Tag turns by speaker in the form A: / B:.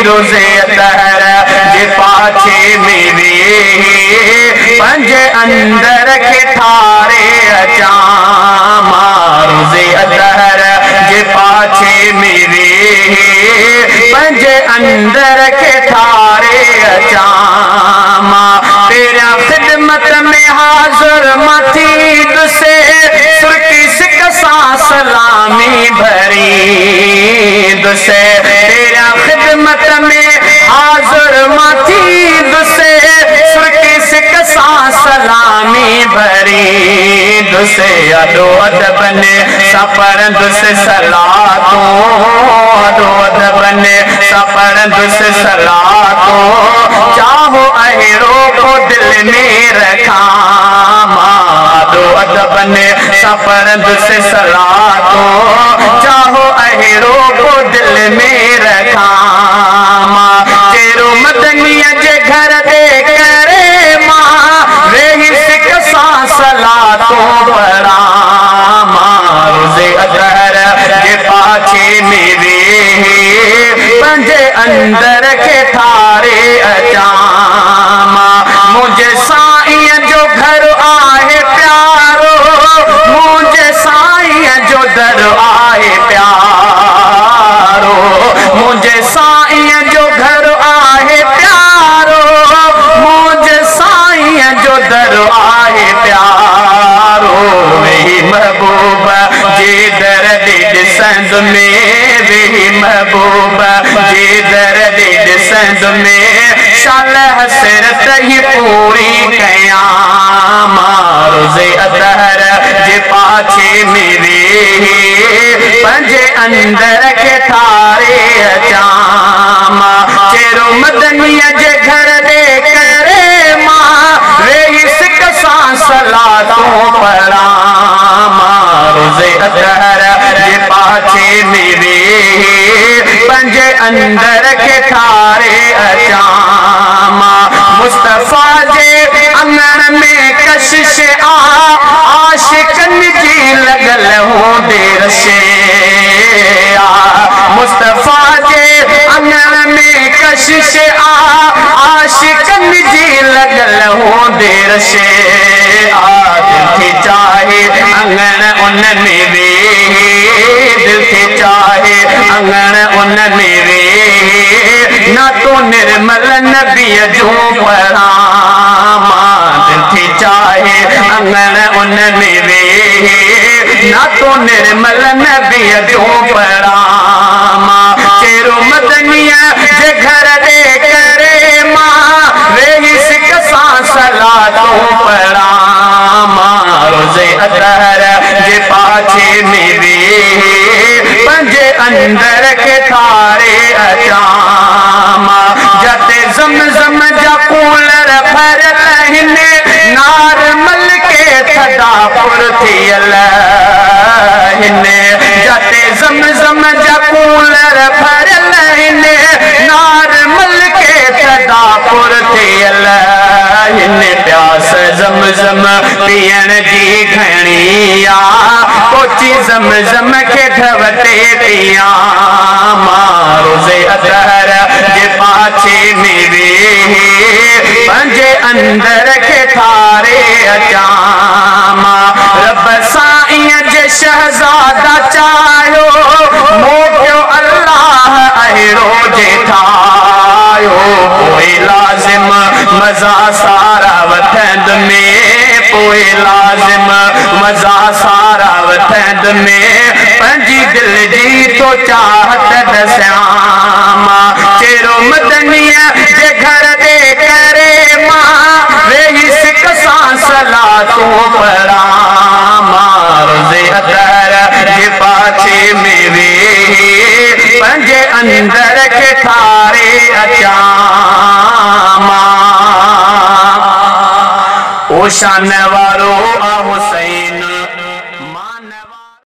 A: रोज़े अतहर जे पाछे मेरे पंजे अंदर के ठारे अचा रोज़े अतहर जे पाछे मेरे पंजे अंदर के ठारे अचा तेरा खिदमत में हाजिर मथी दुसे सुरकी सिक सा सलामी भरी दुसे तेरा खिदमत में हाजिर मथी दुसे सुरकी सिक सा सलामी भरी दुसे अदो अदब ने सफर दुसे सलातों अदो अदब ने सफर दुसे सलातों चाहो अहिड़ो को दिल में रखा दो अदब ने सफर दुसे सलातों चाहो अहिड़ो को दिल में रखा तेरो मदनिया जे घर दे करे मां वेही सिक सा सलातों पढ़ा रोज़े अतहर जे पाछे मेरे पंजे अंदर के ठारे अचा मुझे साईं जो घर आहे प्यारो मुझे साईं जो दर आहे प्यारो मुझे साईं जो घर आहे प्यारो मुझे साईं जो दर आहे प्यारो वही महबूब जे दर ॾिसंद में वही महबूब जे दर ॾिसंद में शाल हसरत ही पूरी कया रोज़े अतहर जे पाछे मेरे पंजे अंदर के ठारे अचा चेरो मदनिया जे घर दे करे मां वेही सिक सा सलातों पढ़ा रोज़े अतहर जे पाछे मेरे पंजे अंदर के ठारे अचा मुस्तफा जे अंगण में कशिश आशिकन जी लगल हूं देर से मुस्तफा जे अंगण में कशिश आशिकन जी लगल हूं देर से दिल थी चाहे अंगण उन में वे दिल थी चाहे अंगण उन में वे ना तो निर्मल नबी जो पढ़ा दिल थी चाहे अंगण उन में वे ना तो निर्मल नबी जो पढ़ा चेरो मदनिया जे घर दे करे मां वेही सिक सा सलातों पढ़ा रोज़े अतहर जे पाछे मेरे पंजे अंदर के ठारे अचा जते ज़मज़म जा कूलर भरल हिने नारमल के थदा पुर थियल हिने जते ज़मज़म जा कूलर भरल हिने नारमल के थदा पुर थियल हिने प्यास ज़मज़म पियण जी घणी पोची ज़मज़म के ढवते पिया रोज़े अतहर जे पाछे मेरे पंजे अंदर के ठारे अचा रब साईं जे शहज़ादा चायो मोकियो अल्लाह अहिड़ो जे ठायो पोइ लाज़िम मज़ा सारा वठंद में पोइ लाज़िम मज़ा सारा वठंद में पंहिंजी दिल जी तो चाहत दस्याम चेरो मदनिया जे घर दे करे मां वेही सिक सा सलातों पढ़ा रोज़े अतहर जे पाछे मेरे पंजे अंदर के ठारे अचा ओ शान वारो